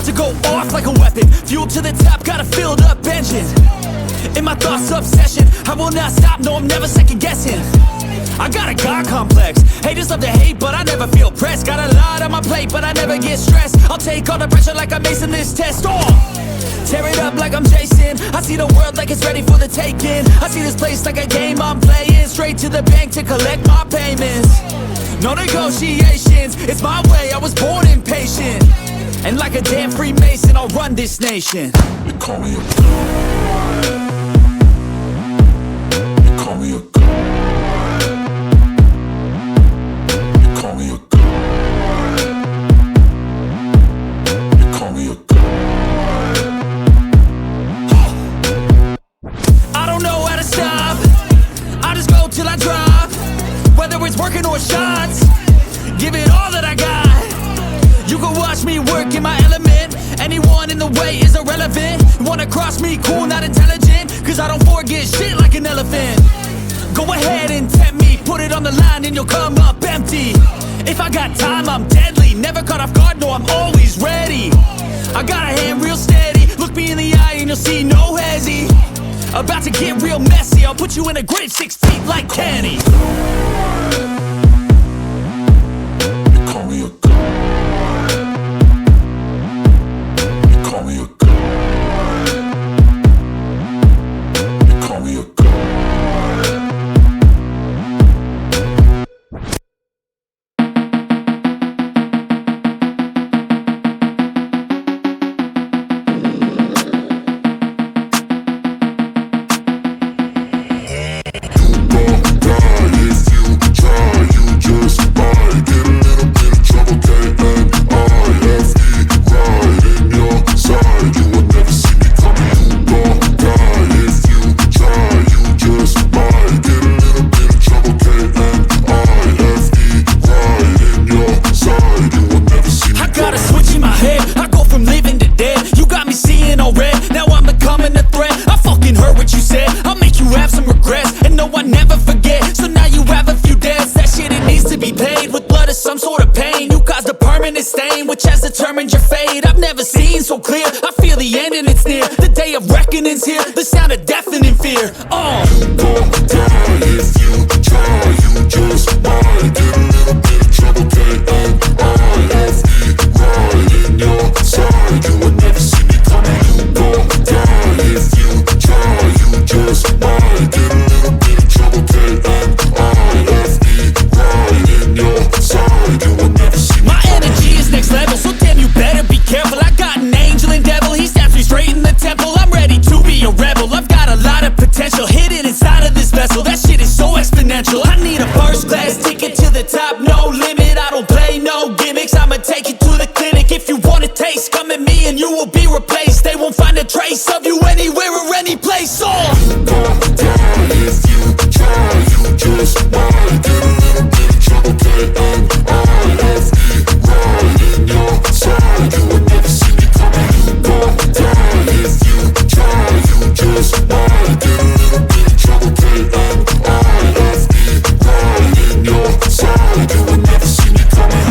about to go off like a weapon. Fuel to the top, got a filled up engine. In my thoughts, obsession, I will not stop, no, I'm never second guessing. I got a God complex, haters love to hate, but I never feel pressed. Got a lot on my plate, but I never get stressed. I'll take all the pressure like I'm acing this test. Tear it up like I'm Jason. I see the world like it's ready for the taking. I see this place like a game I'm playing. Straight to the bank to collect my payments. No negotiations, it's my way, I was born impatient. And like a damn Freemason, I'll run this nation. They call me a god. They call me a god. They call me a god. They call me a god. I don't know how to stop, I just go till I drop. Whether it's working or shots, give it all that I got. You can watch me work in my element. Anyone in the way is irrelevant. You wanna cross me, cool, not intelligent, cause I don't forget shit like an elephant. Go ahead and tempt me, put it on the line and you'll come up empty. If I got time, I'm deadly. Never caught off guard, no, I'm always ready. I got a hand real steady. Look me in the eye and you'll see no hezzy. About to get real messy, I'll put you in a grave 6 feet like Kenny. They call me a god. They call me a god. They call me a god. Stain, which has determined your fate. I've never seen so clear. I feel the end and it's near. The day of reckoning's here. The sound of deafening fear. You gon' die if you try. You just might get a little bit of trouble. K-N-I-F-E, right in your side. You will never see me coming. You gon' die if you try. You just might get a little bit of trouble. K-N-I-F-E, right in your side. You will never see me. My energy is next level, so damn you better be careful. I got an angel and devil, he stabs me straight in the temple. I'm ready to be a rebel, I've got a lot of potential hidden inside of this vessel. That shit is so exponential. I need a first class ticket to the top, no limit. I don't play no gimmicks, I'ma take you to the clinic. If you want a taste, come at me and you will be replaced. They won't find a trace of you anywhere or any place. You gon' die if you try. You just might get a little bit of trouble. K-N-I-F-E, right in your side. You will never see me coming. You gon' die if you try. You just might get a little bit of trouble. K-N-I-F-E, right in your side. You will never see me coming.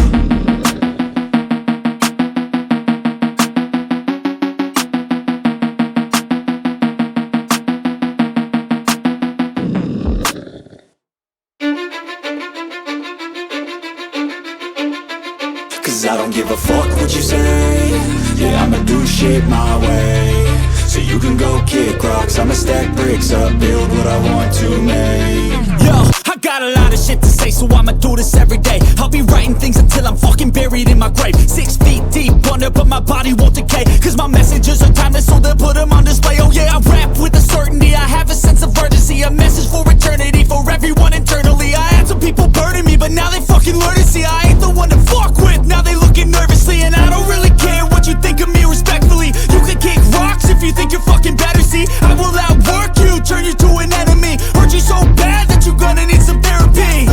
Cause I don't give a fuck what you say. Yeah, I'ma do shit my way. So you can go kick rocks, I'ma stack bricks up, build what I want to make. Yo, I got a lot of shit to say, so I'ma do this every day. I'll be writing things until I'm fucking buried in my grave. 6 feet deep under, but my body won't decay. Cause my messages are timeless, so they'll put them on display. Oh yeah, I rap with a certainty, I have a sense of urgency. A message for eternity, for everyone internally. I had some people burning me, but now they fucking learn to see I ain't the one to fuck with. Now they looking nervously, and I don't really care what you think of me respectfully. You can kick rocks if you think you're fucking better, see. I will outwork you, turn you to an enemy. Hurt you so bad that you're gonna need some therapy.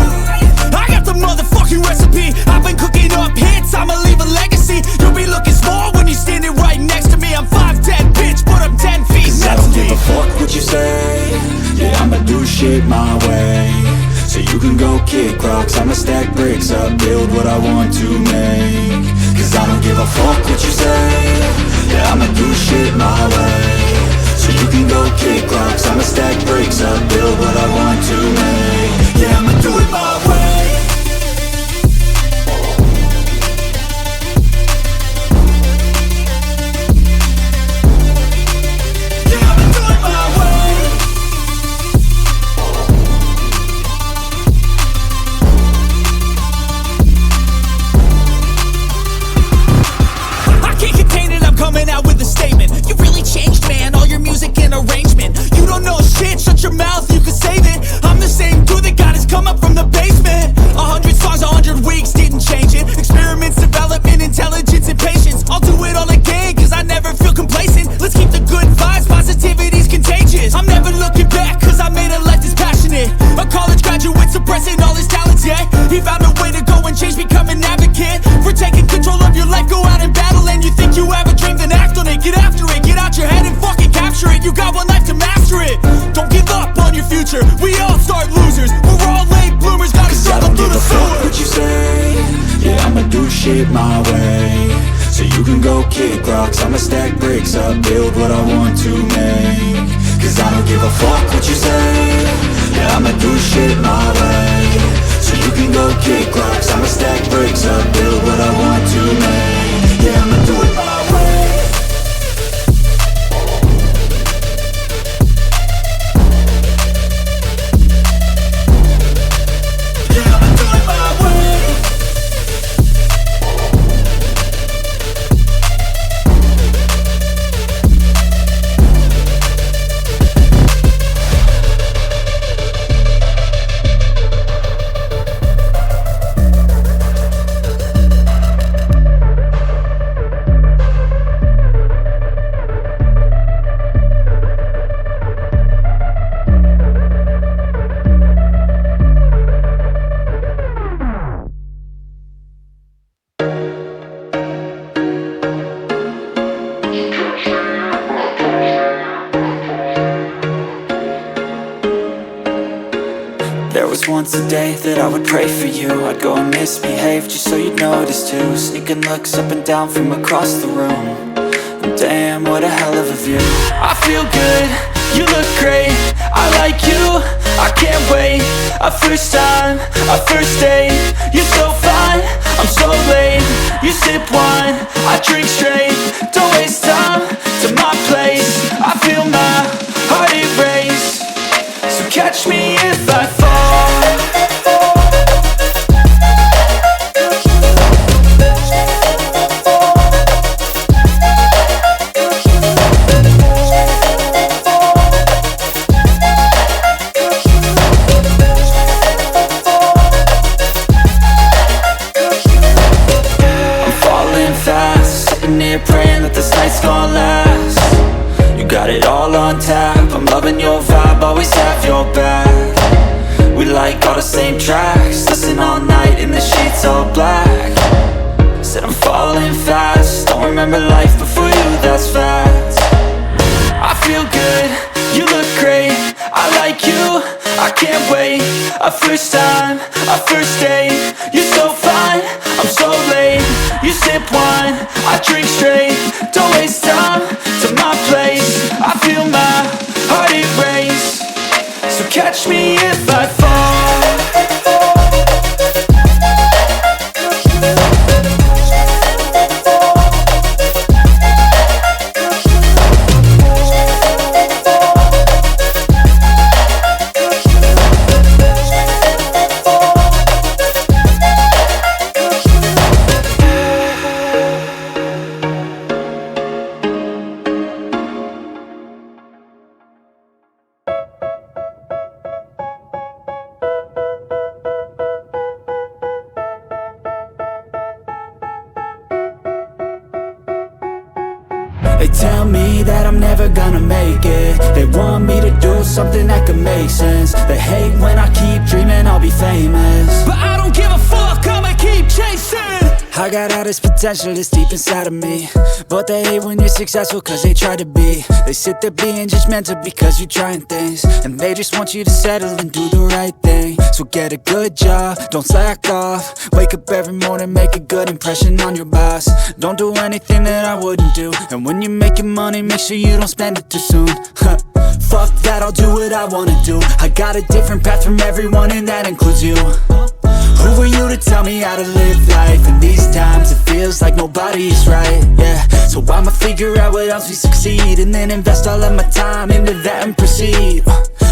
I got the motherfucking recipe. I've been cooking up hits, I'ma leave a legacy. You'll be looking small when you're standing right next to me. I'm 5'10", bitch, but I'm 10 feet next to me. I don't give a fuck what you say. Yeah, I'ma do shit my way. So you can go kick rocks, I'ma stack bricks up, build what I want to make. Cause I don't give a fuck what you say. Yeah, I'ma do shit my way. So you can go kick rocks, I'ma stack bricks up, build what I want to make. Yeah, I'ma do it my way. Coming out with a statement. You really changed, man, all your music and arrangement. You don't know shit, shut your mouth, you can save it. I'm the same dude that got his come up from the basement. 100 songs, 100 weeks, didn't change it. Experiments, development, intelligence, and patience. I'll do it all again, cause I never feel complacent. Let's keep the good vibes, positivity's contagious. I'm never looking back, cause I made a life that's passionate. A college graduate suppressing all his talents, yeah. He found a way to go and change, become an advocate. For taking control of your life, go out and battle. And you think you have a dream, then act on it. Get after it, get out your head and fucking capture it. You got one life to master it. Don't give up on your future, we all start losers. We're all late bloomers, gotta struggle through the sewer. What you say? Yeah, I'ma do shit my way. So you can go kick rocks, I'ma stack bricks up, build what I want to make. Cause I don't give a fuck what you say. Yeah, I'ma do shit my way. So you can go kick rocks, I'ma stack bricks up, build what I want to make. Yeah, I'ma do it my way. Yeah, I'ma do it my way. There was once a day that I would pray for you. I'd go and misbehave just so you'd notice too. Sneaking looks up and down from across the room. And damn, what a hell of a view. I feel good, you look great, I like you, I can't wait. A first time, a first date, you're so fine, I'm so late. You sip wine, I drink straight, don't waste time to my place. I feel my heart erase, so catch me if I fall. Praying that this night's gonna last. You got it all on tap, I'm loving your vibe, always have your back. We like all the same tracks, listen all night in the sheets all black. Said I'm falling fast, don't remember life before you, that's fact. I feel good, you look great, I like you, I can't wait. A first time, a first date, you're so fine, I'm so late. You sip wine, I drink straight, don't waste time to my place. I feel my heart erase, so catch me if I fall. They tell me that I'm never gonna make it. They want me to do something that could make sense. They hate when I keep dreaming I'll be famous, but I don't give a fuck, I'ma keep chasing. I I got all this potential that's deep inside of me, but they hate when you're successful cause they try to be. They sit there being judgmental because you're trying things, and they just want you to settle and do the right thing. So get a good job, don't slack off. Wake up every morning, make a good impression on your boss. Don't do anything that I wouldn't do, and when you're making money, make sure you don't spend it too soon. Fuck that, I'll do what I wanna do. I got a different path from everyone, and that includes you. Who are you to tell me how to live life? In these times it feels like nobody's right, yeah. So I'ma figure out what else we succeed, and then invest all of my time into that and proceed.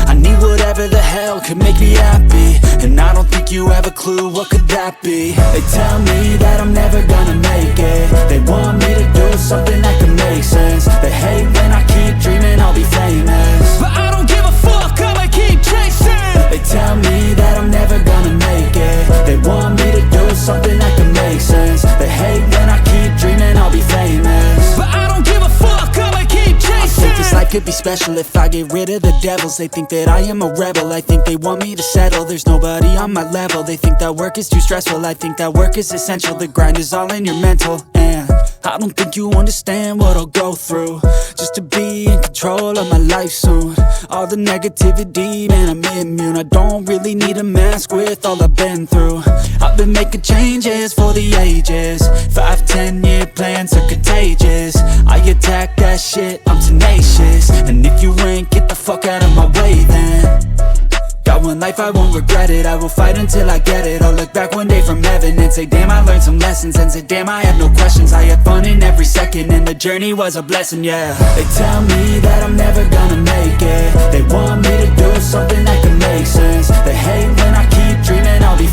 I need whatever the hell could make me happy, and I don't think you have a clue what could that be. They tell me that I'm never gonna make it. They want me to do something that can make sense. They hate when I keep dreaming I'll be famous, but I don't give a fuck, I'ma keep chasing. They tell me that I'm never gonna make it. They want me to do something that can make sense. They hate when I keep dreaming I'll be famous, but I don't give a fuck, I'ma keep chasing. I think this life could be special if I get rid of the devils. They think that I am a rebel, I think they want me to settle. There's nobody on my level. They think that work is too stressful, I think that work is essential. The grind is all in your mental, and I don't think you understand what I'll go through just to be in control of my life soon. All the negativity, man, I'm immune. I don't really need a mask with all I've been through. I've been making changes for the ages. 5-10 year plans are contagious. I attack that shit, I'm tenacious. And if you ain't, get the fuck out of my way then. Got one life, I won't regret it. I will fight until I get it. I'll look back one day from heaven and say, damn, I learned some lessons. And say, damn, I have no questions. I had fun in every second, and the journey was a blessing, yeah. They tell me that I'm never gonna make it. They want me to do something that can make sense. They hate when I keep dreaming I'll be